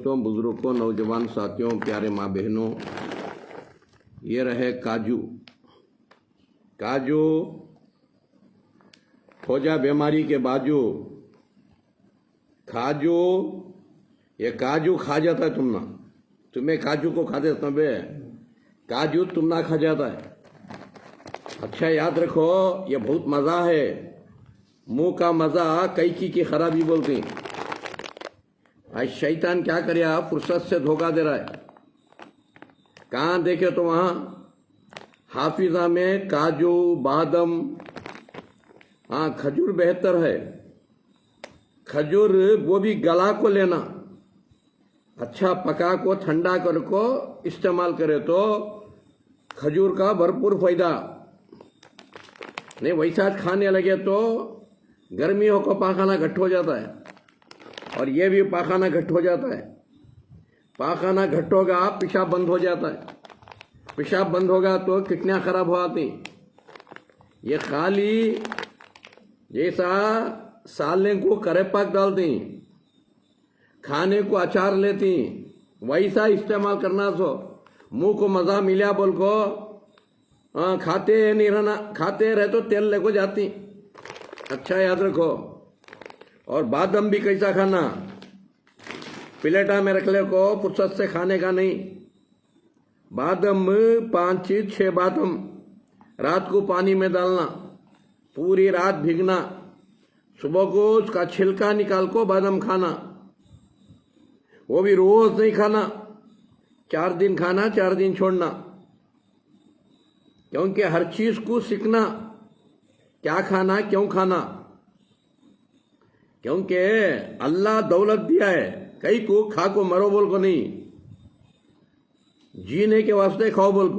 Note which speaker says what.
Speaker 1: दोस्तों, बुजुर्गों, नौजवान साथियों, प्यारे माँ बहनों, ये रहे काजू। काजू हो जा बीमारी के बाजू, खाजू ये काजू खा जाता है तुम ना, तुम्हें काजू को खा देता बे, काजू तुम ना खा जाता है। अच्छा याद रखो, ये बहुत मजा है, मुंह का मजा कैकी की खराबी बोलते हैं। आज शैतान क्या करे, फुर्सत से धोखा दे रहा है। कहाँ देखे तो वहां हाफिजा में काजू बादाम, हाँ खजूर बेहतर है। खजूर वो भी गला को लेना, अच्छा पका को ठंडा कर को इस्तेमाल करे तो खजूर का भरपूर फायदा। नहीं वैसा खाने लगे तो गर्मियों को पाखाना घट हो जाता है, और ये भी पाखाना घट हो जाता है। पाखाना घट होगा, पेशाब बंद हो जाता है। पेशाब बंद होगा तो किडनियां खराब हो आती। ये खाली जैसा सालने को करे पाक डालती, खाने को अचार लेती, वैसा इस्तेमाल करना। सो मुंह को मजा मिला बोल को खाते नहीं रहना, खाते रहे तो तेल लेको जाती। अच्छा याद रखो। और बादाम भी कैसा खाना, प्लेटा में रख ले को, फुर्सत से खाने का नहीं। बादाम 5-6 बादाम रात को पानी में डालना, पूरी रात भीगना, सुबह को उसका छिलका निकाल को बादाम खाना। वो भी रोज नहीं खाना, 4 दिन खाना, 4 दिन छोड़ना। क्योंकि हर चीज को सीखना, क्या खाना क्यों खाना। क्योंकि अल्लाह दौलत दिया है, कई को खा को मरो बोल को नहीं, जीने के वास्ते खाओ बोल को।